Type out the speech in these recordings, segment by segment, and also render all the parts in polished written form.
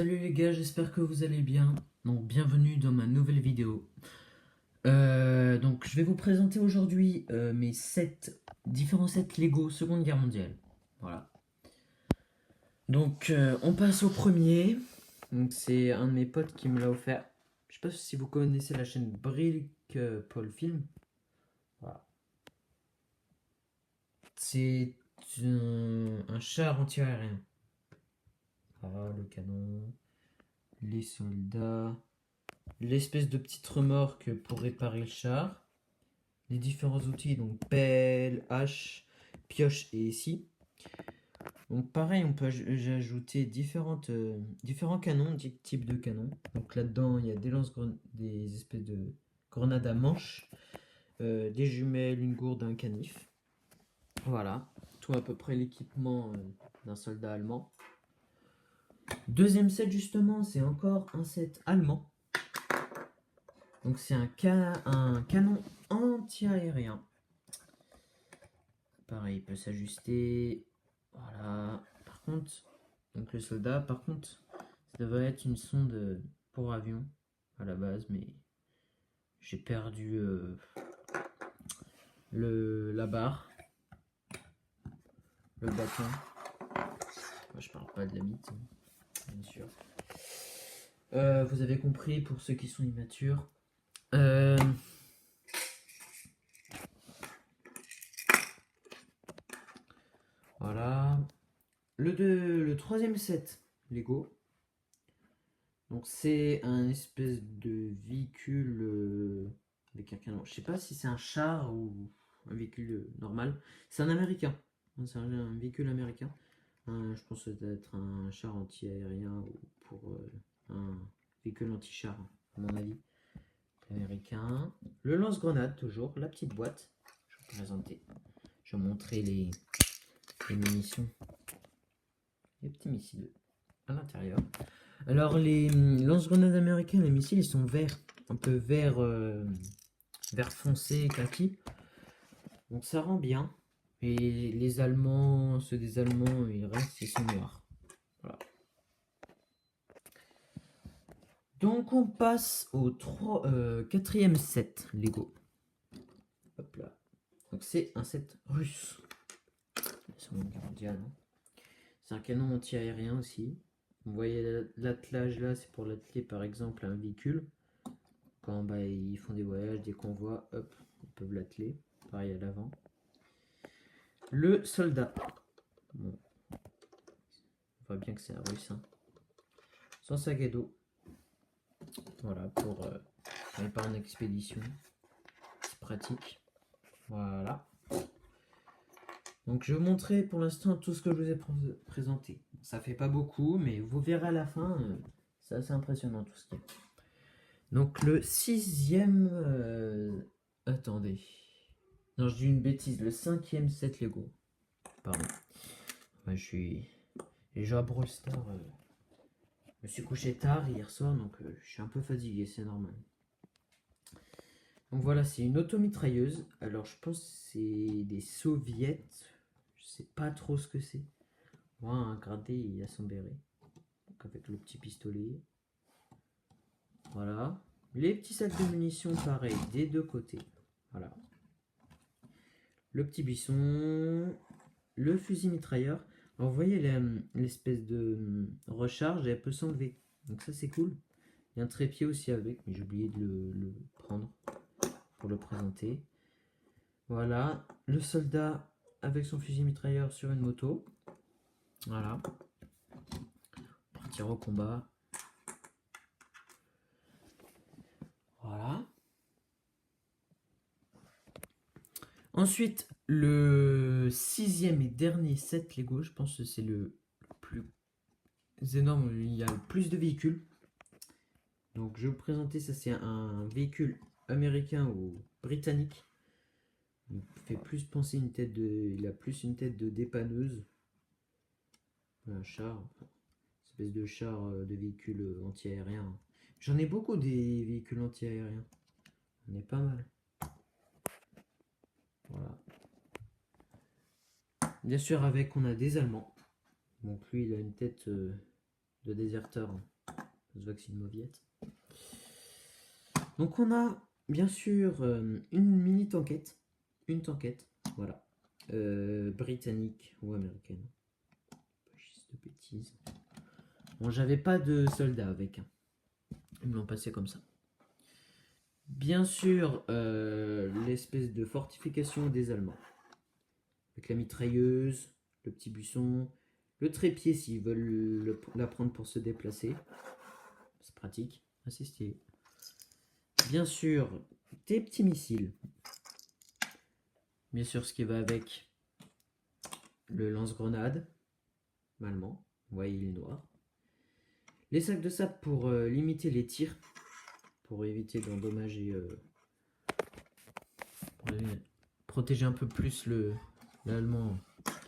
Salut les gars, j'espère que vous allez bien. Donc bienvenue dans ma nouvelle vidéo. Donc je vais vous présenter aujourd'hui mes différents sets Lego Seconde Guerre mondiale. Voilà. Donc on passe au premier. Donc c'est un de mes potes qui me l'a offert. Je sais pas si vous connaissez la chaîne Brick Paul Film. Voilà. C'est un char anti-aérien. Voilà le canon, les soldats. L'espèce de petite remorque pour réparer le char, les différents outils, donc pelle, hache, pioche et scie. Donc pareil, on peut ajouter différents canons, types de canons. Donc là-dedans, il y a des espèces de grenades à manche, des jumelles, une gourde, un canif. Voilà, tout à peu près l'équipement d'un soldat allemand. Deuxième set justement, c'est encore un set allemand. Donc c'est un canon anti-aérien. Pareil, il peut s'ajuster. Voilà. Par contre, donc le soldat, par contre, ça devrait être une sonde pour avion à la base, mais j'ai perdu la barre, le bâton. Moi, je parle pas de la bite, bien sûr. Vous avez compris pour ceux qui sont immatures. Voilà. Le troisième set Lego. Donc c'est un espèce de véhicule avec un canon. Je sais pas si c'est un char ou un véhicule normal. C'est un américain. C'est un véhicule américain. Je pense que ça doit être un char anti-aérien ou pour un véhicule anti-char, à mon avis. Américain. Le lance-grenade, toujours. La petite boîte. Je vais vous présenter. Je vais vous montrer les munitions. Les petits missiles à l'intérieur. Alors les lance-grenades américains, les missiles, ils sont verts, un peu vert foncé, kaki. Donc ça rend bien. Et les Allemands, ceux des Allemands, ils sont noirs. Voilà. Donc on passe au quatrième set Lego. Hop là. Donc c'est un set russe. C'est un canon anti-aérien aussi. Vous voyez l'attelage là, c'est pour l'atteler par exemple à un véhicule. Quand ils font des voyages, des convois, hop, ils peuvent l'atteler. Pareil à l'avant. Le soldat. Bon, on voit bien que c'est un russe. Hein. Son sac à dos. Voilà, pour quand il part en expédition. C'est pratique. Voilà. Donc je vais vous montrer pour l'instant tout ce que je vous ai présenté. Ça fait pas beaucoup, mais vous verrez à la fin, c'est assez impressionnant tout ce qu'il y a. Donc le sixième... attendez. Non, je dis une bêtise. Le cinquième set Lego. Pardon. Ouais, je suis... Les jeux à Brawl Stars... Je me suis couché tard hier soir, donc je suis un peu fatigué, c'est normal. Donc voilà, c'est une automitrailleuse. Alors je pense que c'est des soviets. Je sais pas trop ce que c'est. Moi, un gradé, il a son béret. Donc avec le petit pistolet. Voilà. Les petits sacs de munitions, pareil, des deux côtés. Voilà. Le petit buisson. Le fusil mitrailleur. Alors vous voyez l'espèce de recharge, elle peut s'enlever. Donc ça c'est cool. Il y a un trépied aussi avec, mais j'ai oublié de le prendre pour le présenter. Voilà, le soldat avec son fusil mitrailleur sur une moto. Voilà. Partir au combat. Voilà. Ensuite, le sixième et dernier set Lego, je pense que c'est le plus énorme, il y a le plus de véhicules. Donc je vais vous présenter, ça c'est un véhicule américain ou britannique. Il fait plus penser il a plus une tête de dépanneuse. Un char, espèce de char de véhicule anti-aérien. J'en ai beaucoup des véhicules anti-aériens. On est pas mal. Voilà. Bien sûr, avec on a des Allemands. Donc lui, il a une tête de déserteur. Ça se voit que c'est une mauviette. Donc on a bien sûr une mini tanquette. Une tanquette, voilà. Britannique ou américaine. Pas juste de bêtises. Bon, j'avais pas de soldats avec. Hein. Ils me l'ont passé comme ça. Bien sûr, l'espèce de fortification des Allemands. Avec la mitrailleuse, le petit buisson, le trépied s'ils veulent la prendre pour se déplacer. C'est pratique, assez stylé. Bien sûr, des petits missiles. Bien sûr, ce qui va avec le lance-grenade allemand. Vous voyez, il est noir. Les sacs de sable pour limiter les tirs, pour éviter d'endommager, pour protéger un peu plus l'allemand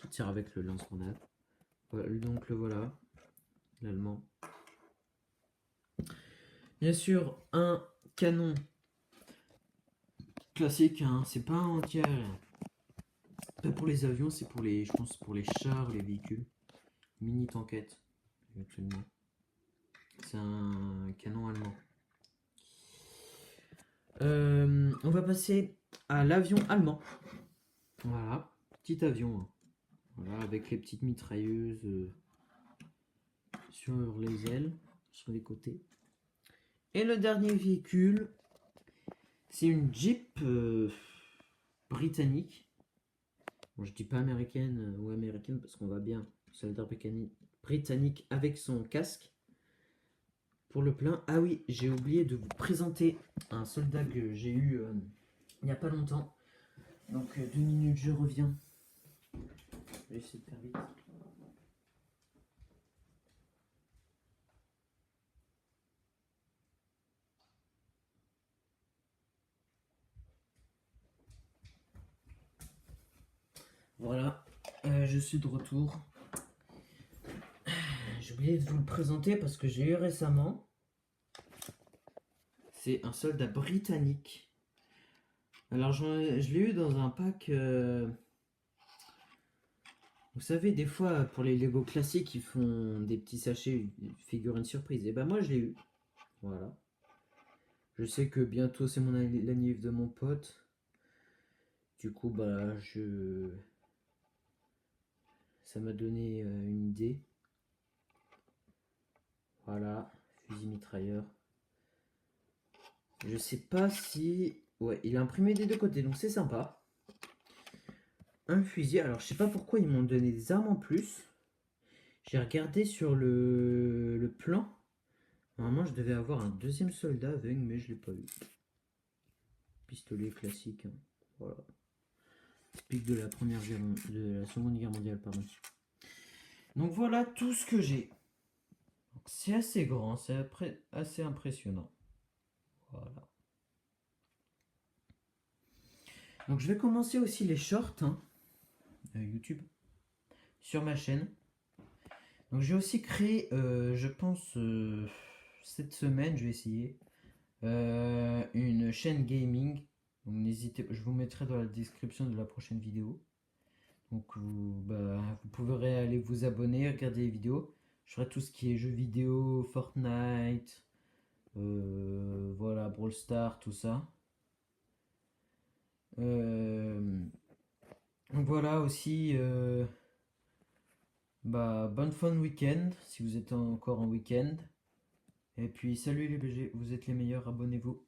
qui tire avec le lance-grenade. Voilà, donc le voilà, l'allemand. Bien sûr, un canon classique, hein, c'est pas un anti-aérien. Pas pour les avions, c'est pour les, je pense, pour les chars, les véhicules. Mini tanquette, actuellement. C'est un canon allemand. On va passer à l'avion allemand. Voilà, petit avion. Hein. Voilà, avec les petites mitrailleuses sur les ailes, sur les côtés. Et le dernier véhicule, c'est une Jeep britannique. Bon, je dis pas américaine ou américaine parce qu'on va bien. Soldat britannique avec son casque. Pour le plein. Ah oui, j'ai oublié de vous présenter un soldat que j'ai eu il n'y a pas longtemps. Donc 2 minutes, je reviens. Je vais essayer de faire vite. Voilà, je suis de retour. J'ai oublié de vous le présenter parce que j'ai eu récemment. C'est un soldat britannique. Alors je l'ai eu dans un pack. Vous savez, des fois pour les Lego classiques, ils font des petits sachets figurines surprise. Et ben moi je l'ai eu. Voilà. Je sais que bientôt c'est l'anniversaire de mon pote. Du coup, bah ça m'a donné une idée. Voilà, fusil mitrailleur. Je sais pas si... Ouais, il est imprimé des deux côtés, donc c'est sympa. Un fusil, alors je sais pas pourquoi ils m'ont donné des armes en plus. J'ai regardé sur le plan. Normalement, je devais avoir un deuxième soldat aveugle, mais je l'ai pas eu. Pistolet classique. Hein. Voilà. Typique de la de la Seconde Guerre mondiale, pardon. Donc voilà tout ce que j'ai. C'est assez grand, c'est assez impressionnant. Voilà. Donc je vais commencer aussi les shorts hein, YouTube sur ma chaîne. Donc j'ai aussi créé, je pense, cette semaine, je vais essayer une chaîne gaming. Donc n'hésitez pas, je vous mettrai dans la description de la prochaine vidéo. Donc vous pourrez aller vous abonner, regarder les vidéos. Je ferai tout ce qui est jeux vidéo, Fortnite, voilà, Brawl Stars, tout ça. Voilà aussi, bonne fin de week-end si vous êtes encore en week-end. Et puis salut les BG, vous êtes les meilleurs, abonnez-vous.